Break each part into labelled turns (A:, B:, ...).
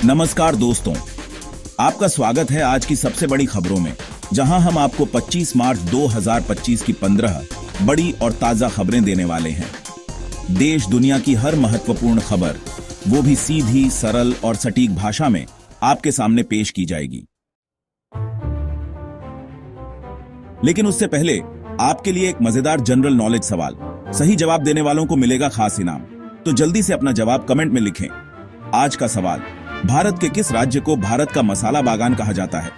A: नमस्कार दोस्तों, आपका स्वागत है आज की सबसे बड़ी खबरों में, जहां हम आपको 25 मार्च 2025 की 15 बड़ी और ताजा खबरें देने वाले हैं। देश दुनिया की हर महत्वपूर्ण खबर, वो भी सीधी, सरल और सटीक भाषा में आपके सामने पेश की जाएगी। लेकिन उससे पहले आपके लिए एक मजेदार जनरल नॉलेज सवाल। सही जवाब देने वालों को मिलेगा खास इनाम, तो जल्दी से अपना जवाब कमेंट में लिखें। आज का सवाल, भारत के किस राज्य को भारत का मसाला बागान कहा जाता है?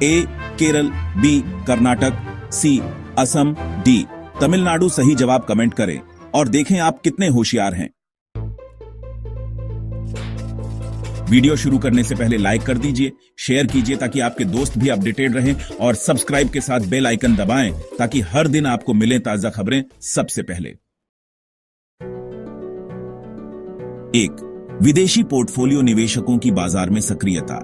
A: ए केरल, बी कर्नाटक, सी असम, डी तमिलनाडु। सही जवाब कमेंट करें और देखें आप कितने होशियार हैं। वीडियो शुरू करने से पहले लाइक कर दीजिए, शेयर कीजिए ताकि आपके दोस्त भी अपडेटेड रहें, और सब्सक्राइब के साथ बेल आइकन दबाएं ताकि हर दिन आपको मिले ताजा खबरें सबसे पहले। 1. विदेशी पोर्टफोलियो निवेशकों की बाजार में सक्रियता।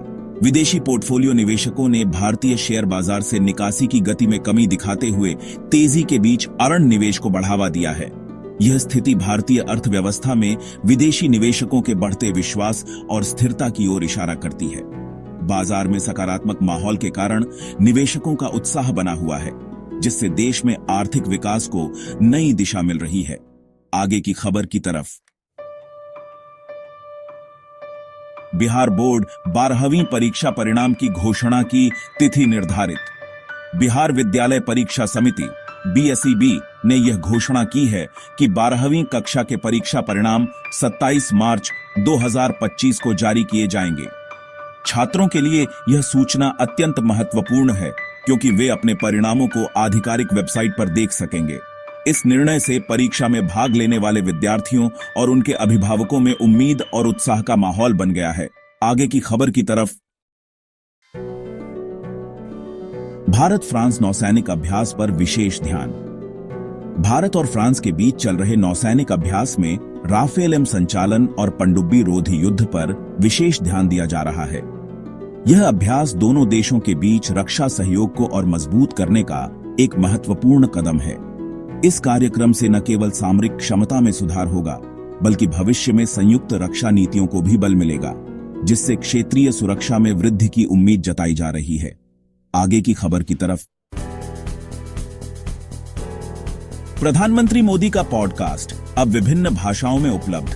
A: विदेशी पोर्टफोलियो निवेशकों ने भारतीय शेयर बाजार से निकासी की गति में कमी दिखाते हुए तेजी के बीच अरण निवेश को बढ़ावा दिया है। यह स्थिति भारतीय अर्थव्यवस्था में विदेशी निवेशकों के बढ़ते विश्वास और स्थिरता की ओर इशारा करती है। बाजार में सकारात्मक माहौल के कारण निवेशकों का उत्साह बना हुआ है, जिससे देश में आर्थिक विकास को नई दिशा मिल रही है। आगे की खबर की तरफ। बिहार बोर्ड 12वीं परीक्षा परिणाम की घोषणा की तिथि निर्धारित। बिहार विद्यालय परीक्षा समिति BSEB ने यह घोषणा की है कि 12वीं कक्षा के परीक्षा परिणाम 27 मार्च 2025 को जारी किए जाएंगे। छात्रों के लिए यह सूचना अत्यंत महत्वपूर्ण है, क्योंकि वे अपने परिणामों को आधिकारिक वेबसाइट पर देख सकेंगे। इस निर्णय से परीक्षा में भाग लेने वाले विद्यार्थियों और उनके अभिभावकों में उम्मीद और उत्साह का माहौल बन गया है। आगे की खबर की तरफ। भारत फ्रांस नौसैनिक अभ्यास पर विशेष ध्यान। भारत और फ्रांस के बीच चल रहे नौसैनिक अभ्यास में राफेल एम संचालन और पनडुब्बी रोधी युद्ध पर विशेष ध्यान दिया जा रहा है। यह अभ्यास दोनों देशों के बीच रक्षा सहयोग को और मजबूत करने का एक महत्वपूर्ण कदम है। इस कार्यक्रम से न केवल सामरिक क्षमता में सुधार होगा, बल्कि भविष्य में संयुक्त रक्षा नीतियों को भी बल मिलेगा, जिससे क्षेत्रीय सुरक्षा में वृद्धि की उम्मीद जताई जा रही है। आगे की खबर की तरफ। प्रधानमंत्री मोदी का पॉडकास्ट अब विभिन्न भाषाओं में उपलब्ध।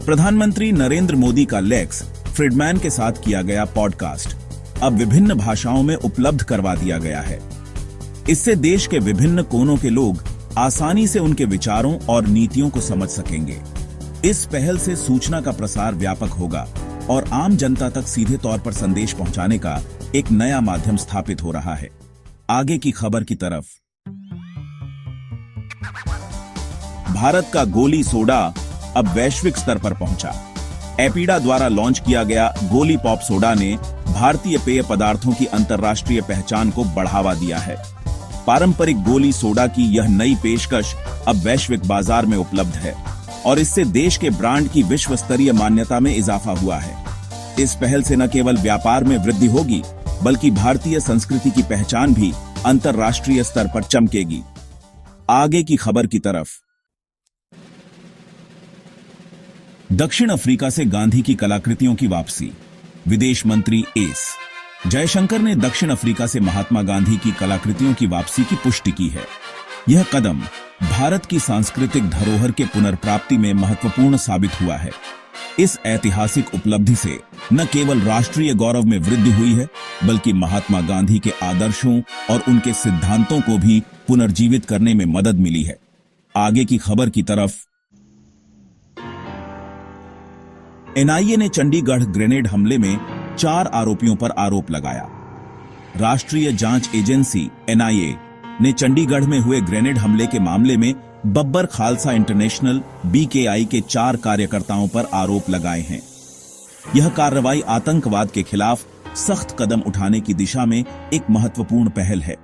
A: प्रधानमंत्री नरेंद्र मोदी का लेक्स फ्रिडमैन के साथ किया गया पॉडकास्ट अब विभिन्न भाषाओं में उपलब्ध करवा दिया गया है। इससे देश के विभिन्न कोनों के लोग आसानी से उनके विचारों और नीतियों को समझ सकेंगे। इस पहल से सूचना का प्रसार व्यापक होगा और आम जनता तक सीधे तौर पर संदेश पहुंचाने का एक नया माध्यम स्थापित हो रहा है। आगे की खबर की तरफ। भारत का गोली सोडा अब वैश्विक स्तर पर पहुंचा। एपीडा द्वारा लॉन्च किया गया गोली पॉप सोडा ने भारतीय पेय पदार्थों की अंतर्राष्ट्रीय पहचान को बढ़ावा दिया है। पारंपरिक गोली सोडा की यह नई पेशकश अब वैश्विक बाजार में उपलब्ध है और इससे देश के ब्रांड की विश्व स्तरीय मान्यता में इजाफा हुआ है। इस पहल से न केवल व्यापार में वृद्धि होगी, बल्कि भारतीय संस्कृति की पहचान भी अंतर्राष्ट्रीय स्तर पर चमकेगी। आगे की खबर की तरफ। दक्षिण अफ्रीका से गांधी की कलाकृतियों की वापसी। विदेश मंत्री एस जयशंकर ने दक्षिण अफ्रीका से महात्मा गांधी की कलाकृतियों की वापसी की पुष्टि की है। यह कदम भारत की सांस्कृतिक धरोहर के पुनर्प्राप्ति में महत्वपूर्ण साबित हुआ है। इस ऐतिहासिक उपलब्धि से न केवल राष्ट्रीय गौरव में वृद्धि हुई है, बल्कि महात्मा गांधी के आदर्शों और उनके सिद्धांतों को भी पुनर्जीवित करने में मदद मिली है। आगे की खबर की तरफ। NIA ने चंडीगढ़ ग्रेनेड हमले में 4 आरोपियों पर आरोप लगाया। राष्ट्रीय जांच एजेंसी NIA ने चंडीगढ़ में हुए ग्रेनेड हमले के मामले में बब्बर खालसा इंटरनेशनल BKI के 4 कार्यकर्ताओं पर आरोप लगाए हैं। यह कार्रवाई आतंकवाद के खिलाफ सख्त कदम उठाने की दिशा में एक महत्वपूर्ण पहल है।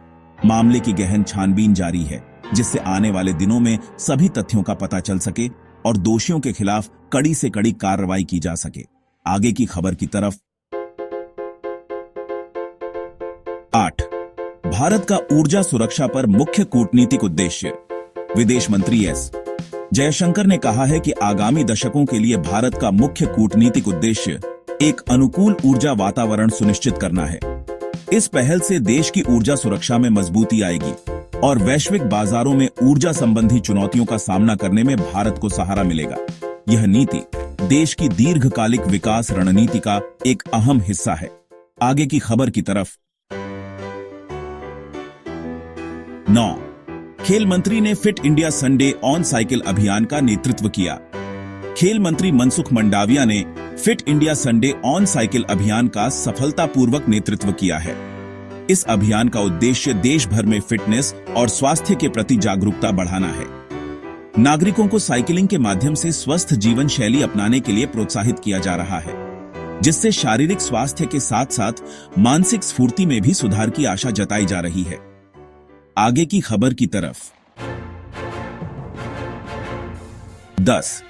A: मामले की गहन छानबीन जारी है, जिससे आने वाले दिनों में सभी तथ्यों का पता चल सके और दोषियों के खिलाफ कड़ी से कड़ी कार्रवाई की जा सके। आगे की खबर की तरफ। 8. भारत का ऊर्जा सुरक्षा पर मुख्य कूटनीतिक उद्देश्य। विदेश मंत्री एस जयशंकर ने कहा है कि आगामी दशकों के लिए भारत का मुख्य कूटनीतिक उद्देश्य एक अनुकूल ऊर्जा वातावरण सुनिश्चित करना है। इस पहल से देश की ऊर्जा सुरक्षा में मजबूती आएगी और वैश्विक बाजारों में ऊर्जा संबंधी चुनौतियों का सामना करने में भारत को सहारा मिलेगा। यह नीति देश की दीर्घकालिक विकास रणनीति का एक अहम हिस्सा है। आगे की खबर की तरफ। 9. खेल मंत्री ने fit India Sunday on cycle अभियान का नेतृत्व किया। खेल मंत्री मनसुख मंडाविया ने fit India Sunday on cycle अभियान का सफलतापूर्वक नेतृत्व किया है। इस अभियान का उद्देश्य देश भर में फिटनेस और स्वास्थ्य के प्रति जागरूकता बढ़ाना है। नागरिकों को साइकिलिंग के माध्यम से स्वस्थ जीवन शैली अपनाने के लिए प्रोत्साहित किया जा रहा है, जिससे शारीरिक स्वास्थ्य के साथ साथ मानसिक स्फूर्ति में भी सुधार की आशा जताई जा रही है। आगे की खबर की तरफ। 10.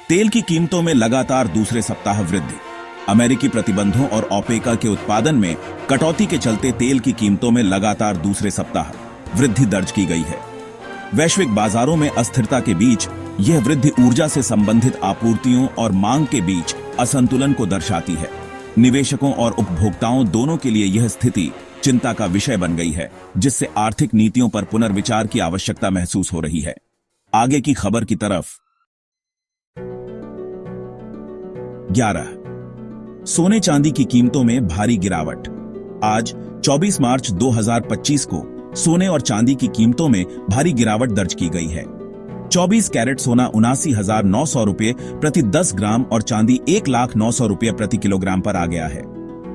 A: तेल की कीमतों में लगातार दूसरे सप्ताह वृद्धि। अमेरिकी प्रतिबंधों और ओपेक के उत्पादन में कटौती के चलते तेल की कीमतों में लगातार दूसरे सप्ताह वृद्धि दर्ज की गई है। वैश्विक बाजारों में अस्थिरता के बीच यह वृद्धि ऊर्जा से संबंधित आपूर्तियों और मांग के बीच असंतुलन को दर्शाती है। निवेशकों और उपभोक्ताओं दोनों के लिए यह स्थिति चिंता का विषय बन गई है, जिससे आर्थिक नीतियों पर पुनर्विचार की आवश्यकता महसूस हो रही है। आगे की खबर की तरफ। 11. सोने चांदी की कीमतों में भारी गिरावट। आज 24 मार्च 2025 को सोने और चांदी की कीमतों में भारी गिरावट दर्ज की गई है। 24 कैरेट सोना 79,900 रुपये प्रति 10 ग्राम और चांदी 1,09,000 रुपये प्रति किलोग्राम पर आ गया है।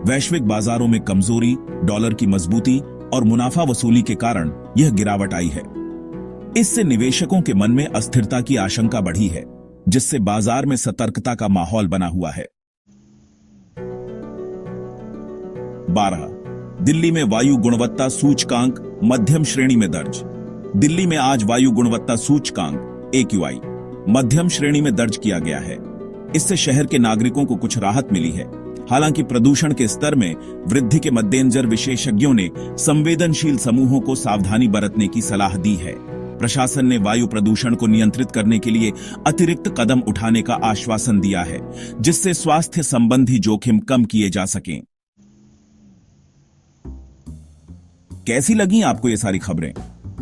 A: वैश्विक बाजारों में कमजोरी, डॉलर की मजबूती और मुनाफा वसूली के कारण यह गिरावट आई है। इससे निवेशकों के मन में अस्थिरता की आशंका बढ़ी है, जिससे बाजार में सतर्कता का माहौल बना हुआ है। 12. दिल्ली में वायु गुणवत्ता सूचकांक मध्यम श्रेणी में दर्ज। दिल्ली में आज वायु गुणवत्ता सूचकांक AQI मध्यम श्रेणी में दर्ज किया गया है। इससे शहर के नागरिकों को कुछ राहत मिली है। हालांकि प्रदूषण के स्तर में वृद्धि के मद्देनजर विशेषज्ञों ने संवेदनशील समूहों को सावधानी बरतने की सलाह दी है। प्रशासन ने वायु प्रदूषण को नियंत्रित करने के लिए अतिरिक्त कदम उठाने का आश्वासन दिया है, जिससे स्वास्थ्य संबंधी जोखिम कम किए जा सकें। कैसी लगी आपको ये सारी खबरें?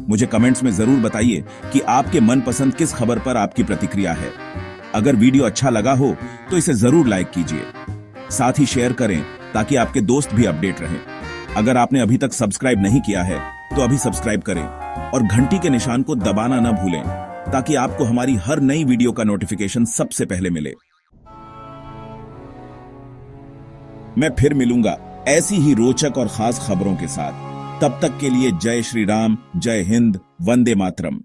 A: मुझे कमेंट्स में जरूर बताइए कि आपके मनपसंद किस खबर पर आपकी प्रतिक्रिया है। अगर वीडियो अच्छा लगा हो तो इसे जरूर लाइक कीजिए, साथ ही शेयर करें ताकि आपके दोस्त भी अपडेट रहें। अगर आपने अभी तक सब्सक्राइब नहीं किया है तो अभी सब्सक्राइब करें और घंटी के निशान को दबाना न भूलें ताकि आपको हमारी हर नई वीडियो का नोटिफिकेशन सबसे पहले मिले। मैं फिर मिलूंगा ऐसी ही रोचक और खास खबरों के साथ। तब तक के लिए जय श्री राम, जय हिंद, वंदे मातरम।